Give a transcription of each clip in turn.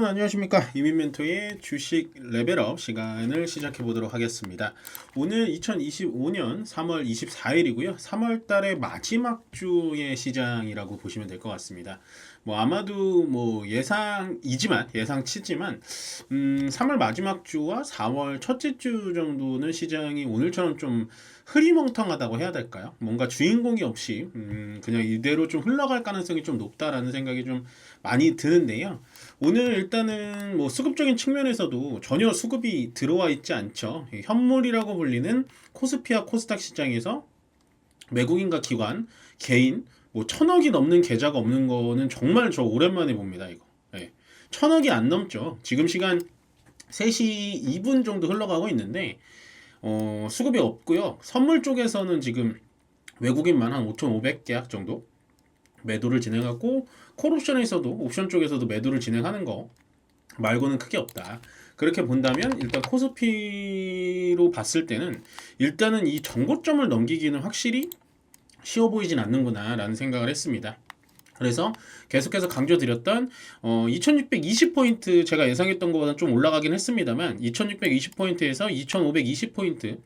여러분 안녕하십니까. 이민멘토의 주식 레벨업 시간을 시작해 보도록 하겠습니다. 오늘 2025년 3월 24일이고요. 3월 달의 마지막 주의 시장이라고 보시면 될 것 같습니다. 아마도 예상치지만 3월 마지막 주와 4월 첫째 주 정도는 시장이 오늘처럼 좀 흐리멍텅하다고 해야 될까요? 뭔가 주인공이 없이 그냥 이대로 좀 흘러갈 가능성이 좀 높다라는 생각이 좀 많이 드는데요. 오늘 일단은 수급적인 측면에서도 전혀 수급이 들어와 있지 않죠. 현물이라고 불리는 코스피와 코스닥 시장에서 외국인과 기관, 개인 1,000억이 넘는 계좌가 없는 거는 정말 저 오랜만에 봅니다. 이거 1,000억이 안 넘죠. 지금 시간 3시 2분 정도 흘러가고 있는데 수급이 없고요. 선물 쪽에서는 지금 외국인만 한 5,500계약 정도 매도를 진행하고, 콜옵션에서도 옵션 쪽에서도 매도를 진행하는 거 말고는 크게 없다. 그렇게 본다면 일단 코스피로 봤을 때는 일단은 이 정고점을 넘기기는 확실히 쉬워 보이진 않는구나 라는 생각을 했습니다. 그래서 계속해서 강조드렸던 2620포인트 제가 예상했던 것보다 좀 올라가긴 했습니다만 2620포인트에서 2520포인트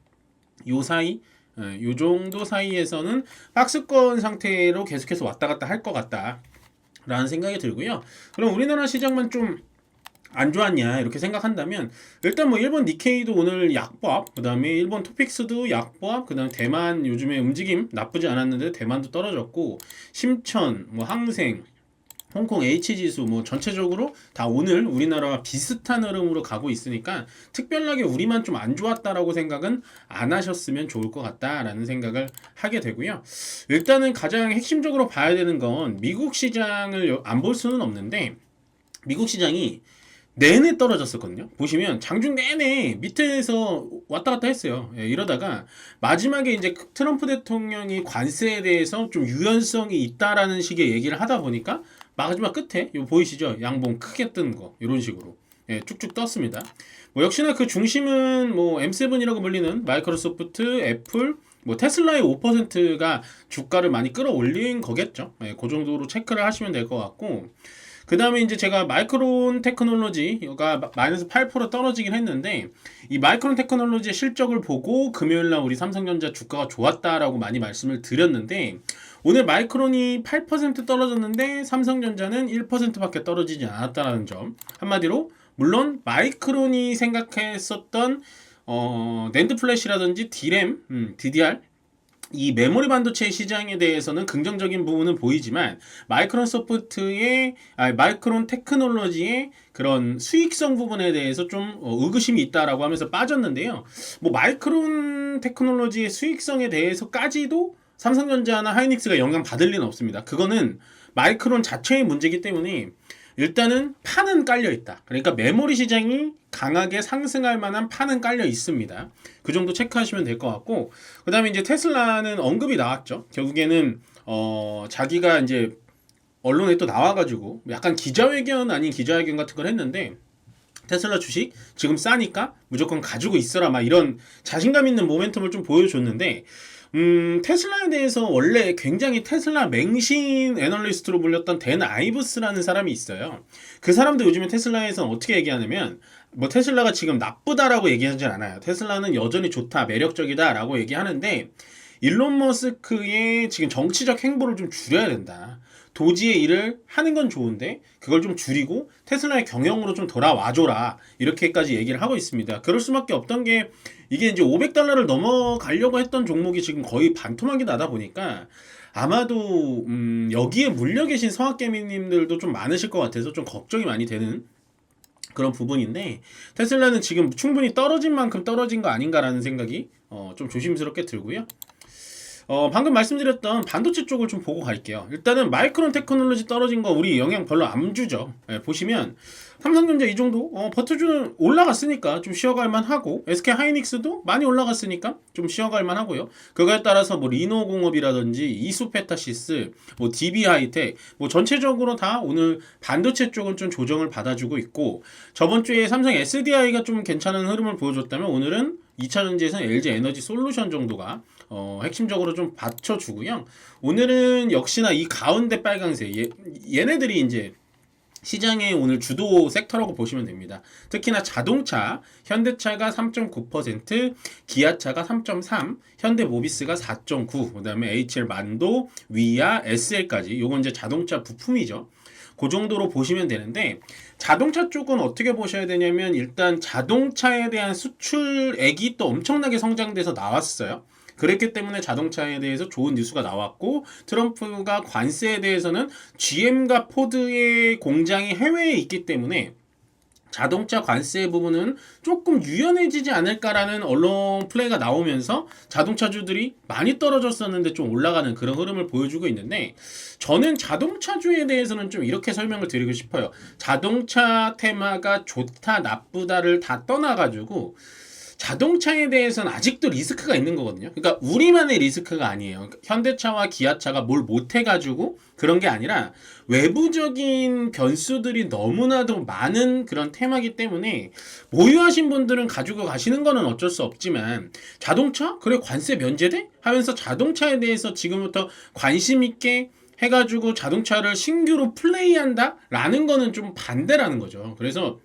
요 사이, 요 정도 사이에서는 박스권 상태로 계속해서 왔다 갔다 할 것 같다 라는 생각이 들고요. 그럼 우리나라 시장만 좀 안 좋았냐 이렇게 생각한다면 일단 일본 니케이도 오늘 약보합, 그 다음에 일본 토픽스도 약보합, 그 다음에 대만 요즘에 움직임 나쁘지 않았는데 대만도 떨어졌고, 심천, 항생, 홍콩 H지수 전체적으로 다 오늘 우리나라와 비슷한 흐름으로 가고 있으니까 특별하게 우리만 좀 안 좋았다라고 생각은 안 하셨으면 좋을 것 같다라는 생각을 하게 되고요. 일단은 가장 핵심적으로 봐야 되는 건 미국 시장을 안 볼 수는 없는데, 미국 시장이 내내 떨어졌었거든요. 보시면 장중 내내 밑에서 왔다 갔다 했어요. 이러다가 마지막에 이제 트럼프 대통령이 관세에 대해서 좀 유연성이 있다라는 식의 얘기를 하다 보니까 마지막 끝에 이거 보이시죠? 양봉 크게 뜬 거 이런 식으로 쭉쭉 떴습니다. 역시나 그 중심은 M7이라고 불리는 마이크로소프트, 애플, 테슬라의 5%가 주가를 많이 끌어올린 거겠죠. 그 정도로 체크를 하시면 될 것 같고, 그 다음에 이제 제가 마이크론 테크놀로지가 마이너스 8% 떨어지긴 했는데, 이 마이크론 테크놀로지의 실적을 보고 금요일날 우리 삼성전자 주가가 좋았다라고 많이 말씀을 드렸는데, 오늘 마이크론이 8% 떨어졌는데 삼성전자는 1%밖에 떨어지지 않았다는 점. 한마디로 물론 마이크론이 생각했었던 낸드 플래시라든지 D램, DDR 이 메모리 반도체 시장에 대해서는 긍정적인 부분은 보이지만 마이크론 테크놀로지의 그런 수익성 부분에 대해서 좀 의구심이 있다라고 하면서 빠졌는데요. 마이크론 테크놀로지의 수익성에 대해서까지도 삼성전자나 하이닉스가 영향 받을 리는 없습니다. 그거는 마이크론 자체의 문제이기 때문에 일단은 판은 깔려 있다. 그러니까 메모리 시장이 강하게 상승할 만한 판은 깔려 있습니다. 그 정도 체크하시면 될 것 같고, 그 다음에 이제 테슬라는 언급이 나왔죠. 결국에는 자기가 이제 언론에 또 나와가지고 약간 기자회견 아닌 기자회견 같은 걸 했는데, 테슬라 주식 지금 싸니까 무조건 가지고 있어라 막 이런 자신감 있는 모멘텀을 좀 보여줬는데, 테슬라에 대해서 원래 굉장히 테슬라 맹신 애널리스트로 불렸던 댄 아이브스라는 사람이 있어요. 그 사람도 요즘에 테슬라에서는 어떻게 얘기하냐면, 테슬라가 지금 나쁘다라고 얘기하지 않아요. 테슬라는 여전히 좋다, 매력적이다라고 얘기하는데, 일론 머스크의 지금 정치적 행보를 좀 줄여야 된다. 도지의 일을 하는 건 좋은데 그걸 좀 줄이고 테슬라의 경영으로 좀 돌아와줘라, 이렇게까지 얘기를 하고 있습니다. 그럴 수밖에 없던 게, 이게 이제 $500를 넘어가려고 했던 종목이 지금 거의 반토막이 나다 보니까 아마도 여기에 물려 계신 성악개미님들도 좀 많으실 것 같아서 좀 걱정이 많이 되는 그런 부분인데, 테슬라는 지금 충분히 떨어진 만큼 떨어진 거 아닌가라는 생각이 좀 조심스럽게 들고요. 방금 말씀드렸던 반도체 쪽을 좀 보고 갈게요. 일단은 마이크론 테크놀로지 떨어진 거 우리 영향 별로 안 주죠. 보시면 삼성전자 이 정도 버텨주는, 올라갔으니까 좀 쉬어갈 만하고, SK 하이닉스도 많이 올라갔으니까 좀 쉬어갈 만하고요. 그거에 따라서 리노공업이라든지 이수페타시스, DB하이텍 전체적으로 다 오늘 반도체 쪽은 좀 조정을 받아주고 있고, 저번 주에 삼성 SDI가 좀 괜찮은 흐름을 보여줬다면 오늘은 2차전지에서는 LG 에너지 솔루션 정도가 핵심적으로 좀 받쳐주고요. 오늘은 역시나 이 가운데 빨강색 얘네들이 이제 시장의 오늘 주도 섹터라고 보시면 됩니다. 특히나 자동차, 현대차가 3.9%, 기아차가 3.3%, 현대모비스가 4.9%, 그 다음에 HL만도, 위아, SL까지 요건 이제 자동차 부품이죠. 그 정도로 보시면 되는데 자동차 쪽은 어떻게 보셔야 되냐면 일단 자동차에 대한 수출액이 또 엄청나게 성장돼서 나왔어요. 그랬기 때문에 자동차에 대해서 좋은 뉴스가 나왔고 트럼프가 관세에 대해서는 GM과 포드의 공장이 해외에 있기 때문에 자동차 관세 부분은 조금 유연해지지 않을까라는 언론 플레이가 나오면서 자동차주들이 많이 떨어졌었는데 좀 올라가는 그런 흐름을 보여주고 있는데 저는 자동차주에 대해서는 좀 이렇게 설명을 드리고 싶어요. 자동차 테마가 좋다 나쁘다를 다 떠나가지고 자동차에 대해서는 아직도 리스크가 있는 거거든요. 그러니까 우리만의 리스크가 아니에요. 그러니까 현대차와 기아차가 뭘 못해가지고 그런 게 아니라 외부적인 변수들이 너무나도 많은 그런 테마기 때문에 보유하신 분들은 가지고 가시는 거는 어쩔 수 없지만 자동차? 그래 관세 면제돼? 하면서 자동차에 대해서 지금부터 관심 있게 해가지고 자동차를 신규로 플레이한다? 라는 거는 좀 반대라는 거죠. 그래서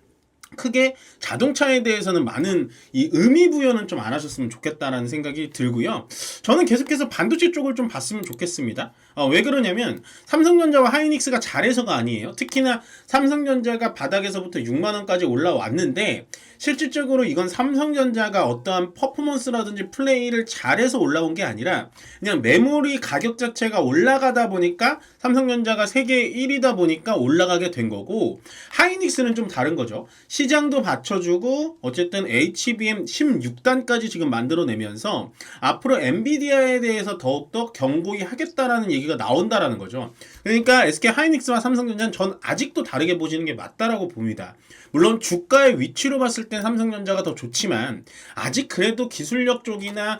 크게 자동차에 대해서는 많은 이 의미 부여는 좀 안 하셨으면 좋겠다라는 생각이 들고요. 저는 계속해서 반도체 쪽을 좀 봤으면 좋겠습니다. 왜 그러냐면 삼성전자와 하이닉스가 잘해서가 아니에요. 특히나 삼성전자가 바닥에서부터 6만 원까지 올라왔는데 실질적으로 이건 삼성전자가 어떠한 퍼포먼스라든지 플레이를 잘해서 올라온 게 아니라 그냥 메모리 가격 자체가 올라가다 보니까 삼성전자가 세계 1위다 보니까 올라가게 된 거고 하이닉스는 좀 다른 거죠. 시장도 받쳐주고 어쨌든 HBM 16단까지 지금 만들어내면서 앞으로 엔비디아에 대해서 더욱더 견고히 하겠다라는 얘기가 나온다라는 거죠. 그러니까 SK 하이닉스와 삼성전자는 전 아직도 다르게 보시는 게 맞다라고 봅니다. 물론 주가의 위치로 봤을 땐 삼성전자가 더 좋지만 아직 그래도 기술력 쪽이나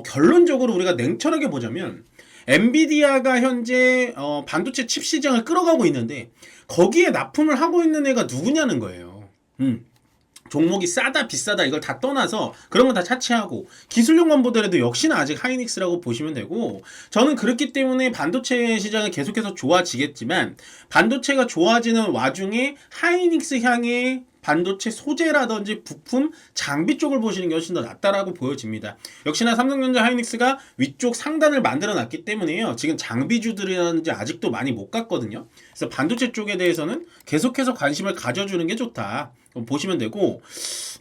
결론적으로 우리가 냉철하게 보자면 엔비디아가 현재 반도체 칩 시장을 끌어가고 있는데 거기에 납품을 하고 있는 애가 누구냐는 거예요. 종목이 싸다 비싸다 이걸 다 떠나서 그런 건 다 차치하고 기술력만 보더라도 역시나 아직 하이닉스라고 보시면 되고 저는 그렇기 때문에 반도체 시장은 계속해서 좋아지겠지만 반도체가 좋아지는 와중에 하이닉스 향의 반도체 소재라든지 부품, 장비 쪽을 보시는 게 훨씬 더 낫다라고 보여집니다. 역시나 삼성전자 하이닉스가 위쪽 상단을 만들어 놨기 때문에요. 지금 장비주들이라든지 아직도 많이 못 갔거든요. 그래서 반도체 쪽에 대해서는 계속해서 관심을 가져주는 게 좋다. 보시면 되고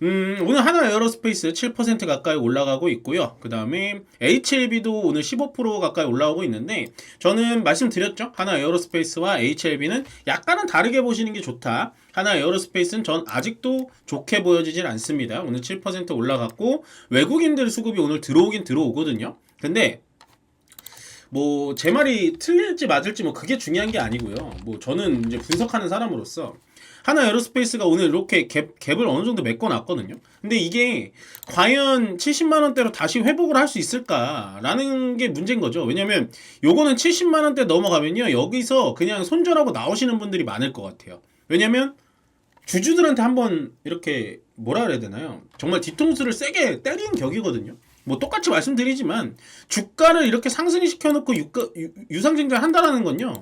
오늘 하나 에어로스페이스 7% 가까이 올라가고 있고요. 그 다음에 HLB도 오늘 15% 가까이 올라오고 있는데 저는 말씀드렸죠. 하나 에어로스페이스와 HLB는 약간은 다르게 보시는 게 좋다. 하나 에어로스페이스는 전 아직도 좋게 보여지질 않습니다. 오늘 7% 올라갔고 외국인들 수급이 오늘 들어오긴 들어오거든요. 근데 뭐 제 말이 틀릴지 맞을지 뭐 그게 중요한 게 아니고요. 뭐 저는 이제 분석하는 사람으로서 하나 에어로스페이스가 오늘 이렇게 갭을 어느 정도 메꿔놨거든요. 근데 이게 과연 70만 원대로 다시 회복을 할 수 있을까라는 게 문제인 거죠. 왜냐면 요거는 70만 원대 넘어가면요 여기서 그냥 손절하고 나오시는 분들이 많을 것 같아요. 왜냐면 주주들한테 한번 이렇게 뭐라 그래야 되나요? 정말 뒤통수를 세게 때린 격이거든요. 뭐 똑같이 말씀드리지만 주가를 이렇게 상승시켜 놓고 유상증자 한다라는 건요.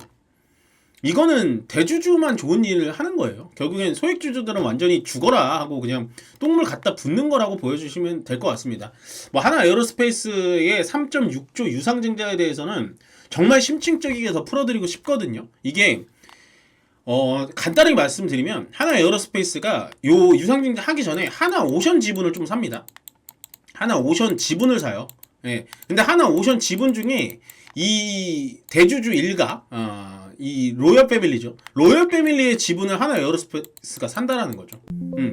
이거는 대주주만 좋은 일을 하는 거예요. 결국엔 소액주주들은 완전히 죽어라 하고 그냥 똥물 갖다 붓는 거라고 보여주시면 될 것 같습니다. 뭐 하나 에어로스페이스의 3.6조 유상증자에 대해서는 정말 심층적이게 더 풀어드리고 싶거든요. 이게 간단하게 말씀드리면 하나 에어로스페이스가 요 유상증자 하기 전에 하나 오션 지분을 좀 삽니다. 하나 오션 지분을 사요. 예. 근데 하나 오션 지분 중에 이 대주주 일가 이 로열 패밀리죠. 로열 패밀리의 지분을 하나 에어로스페이스가 산다라는 거죠.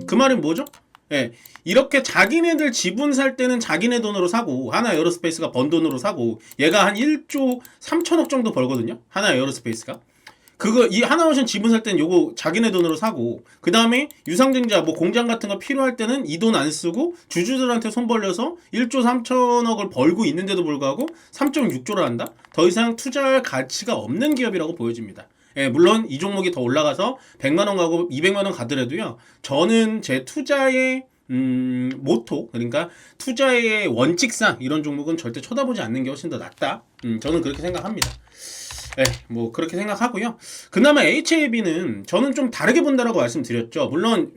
그 말은 뭐죠? 예. 이렇게 자기네들 지분 살 때는 자기네 돈으로 사고 하나 에어로스페이스가 번 돈으로 사고 얘가 한 1조 3천억 정도 벌거든요. 하나 에어로스페이스가. 그거 이 하나오션 지분 살 때는 요거 자기네 돈으로 사고 그 다음에 유상증자 뭐 공장 같은 거 필요할 때는 이 돈 안 쓰고 주주들한테 손 벌려서 1조 3천억을 벌고 있는데도 불구하고 3.6조를 한다? 더 이상 투자할 가치가 없는 기업이라고 보여집니다. 예, 물론 이 종목이 더 올라가서 100만원 가고 200만원 가더라도요 저는 제 투자의 모토 그러니까 투자의 원칙상 이런 종목은 절대 쳐다보지 않는 게 훨씬 더 낫다. 저는 그렇게 생각합니다. 네, 뭐 그렇게 생각하고요. 그나마 HLB는 저는 좀 다르게 본다라고 말씀드렸죠. 물론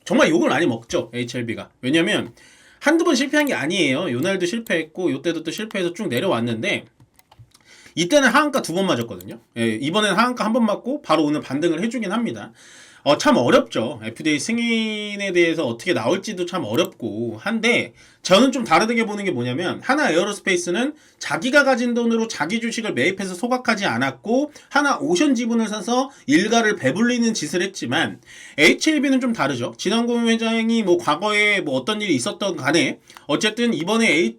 정말 욕을 많이 먹죠, HLB가. 왜냐면 한두 번 실패한 게 아니에요. 요날도 실패했고 요때도 또 실패해서 쭉 내려왔는데 이때는 하한가 2번 맞았거든요. 예, 이번엔 하한가 1번 맞고 바로 오늘 반등을 해주긴 합니다. 참 어렵죠. FDA 승인에 대해서 어떻게 나올지도 참 어렵고 한데 저는 좀 다르게 보는 게 뭐냐면 하나 에어로스페이스는 자기가 가진 돈으로 자기 주식을 매입해서 소각하지 않았고 하나 오션 지분을 사서 일가를 배불리는 짓을 했지만 HLB는 좀 다르죠. 진원공 회장이 뭐 과거에 뭐 어떤 일이 있었던 간에 어쨌든 이번에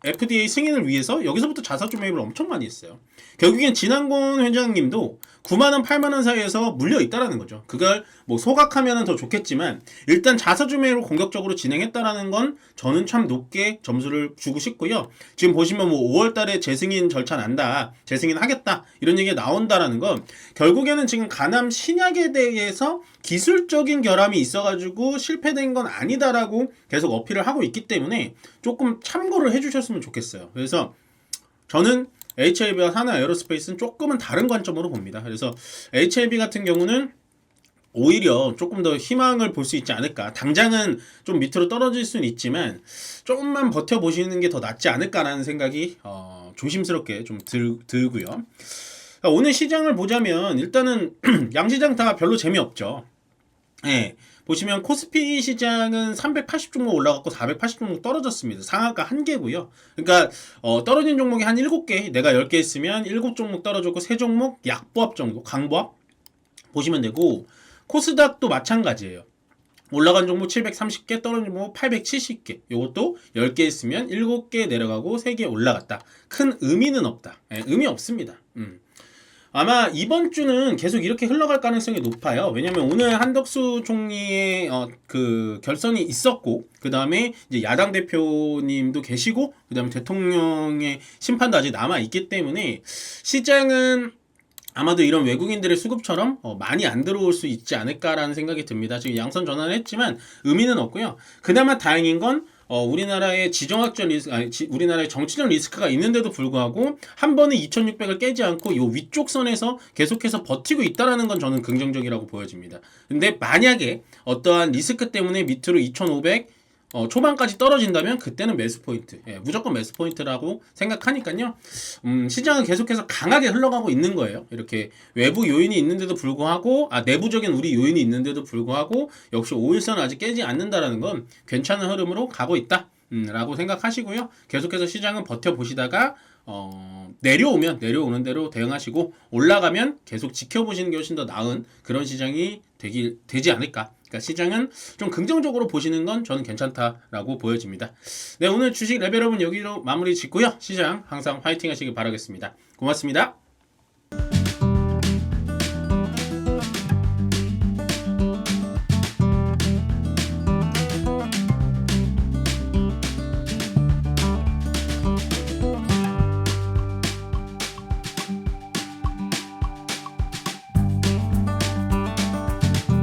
FDA 승인을 위해서 여기서부터 자사주 매입을 엄청 많이 했어요. 결국엔 진한곤 회장님도 9만원, 8만원 사이에서 물려있다라는 거죠. 그걸 뭐 소각하면 더 좋겠지만 일단 자사주 매입을 공격적으로 진행했다라는 건 저는 참 높게 점수를 주고 싶고요. 지금 보시면 뭐 5월달에 재승인 절차 난다, 재승인 하겠다 이런 얘기가 나온다라는 건 결국에는 지금 간암 신약에 대해서 기술적인 결함이 있어가지고 실패된 건 아니다라고 계속 어필을 하고 있기 때문에 조금 참고를 해주셨으면 좋겠어요. 그래서 저는 HLB와 하나 에어로스페이스는 조금은 다른 관점으로 봅니다. 그래서 HLB 같은 경우는 오히려 조금 더 희망을 볼 수 있지 않을까. 당장은 좀 밑으로 떨어질 수는 있지만 조금만 버텨보시는 게 더 낫지 않을까라는 생각이 조심스럽게 좀 들고요. 오늘 시장을 보자면 일단은 양시장 다 별로 재미없죠. 예. 보시면 코스피 시장은 380 종목 올라갔고 480 종목 떨어졌습니다. 상한가 1개고요. 그러니까 떨어진 종목이 한 7개, 내가 10개 있으면 7종목 떨어졌고 3종목 약보합 정도, 강보합 보시면 되고 코스닥도 마찬가지예요. 올라간 종목 730개, 떨어진 종목 870개. 이것도 10개 있으면 7개 내려가고 3개 올라갔다. 큰 의미는 없다. 예, 의미 없습니다. 아마 이번 주는 계속 이렇게 흘러갈 가능성이 높아요. 왜냐면 오늘 한덕수 총리의 그 결선이 있었고, 그 다음에 이제 야당 대표님도 계시고, 그 다음에 대통령의 심판도 아직 남아 있기 때문에 시장은 아마도 이런 외국인들의 수급처럼 많이 안 들어올 수 있지 않을까라는 생각이 듭니다. 지금 양선 전환을 했지만 의미는 없고요. 그나마 다행인 건 우리나라의 지정학적 리스크, 우리나라의 정치적 리스크가 있는데도 불구하고 한 번에 2,600을 깨지 않고 요 위쪽 선에서 계속해서 버티고 있다라는 건 저는 긍정적이라고 보여집니다. 근데 만약에 어떠한 리스크 때문에 밑으로 2,500 초반까지 떨어진다면 그때는 매수 포인트, 예, 무조건 매수 포인트라고 생각하니까요. 시장은 계속해서 강하게 흘러가고 있는 거예요. 이렇게 외부 요인이 있는데도 불구하고, 내부적인 우리 요인이 있는데도 불구하고 역시 5일선을 아직 깨지 않는다라는 건 괜찮은 흐름으로 가고 있다. 라고 생각하시고요. 계속해서 시장은 버텨보시다가 내려오는 대로 대응하시고 올라가면 계속 지켜보시는 게 훨씬 더 나은 그런 시장이 되지 않을까. 그러니까 시장은 좀 긍정적으로 보시는 건 저는 괜찮다라고 보여집니다. 네, 오늘 주식 레벨업은 여기로 마무리 짓고요. 시장 항상 화이팅 하시길 바라겠습니다. 고맙습니다.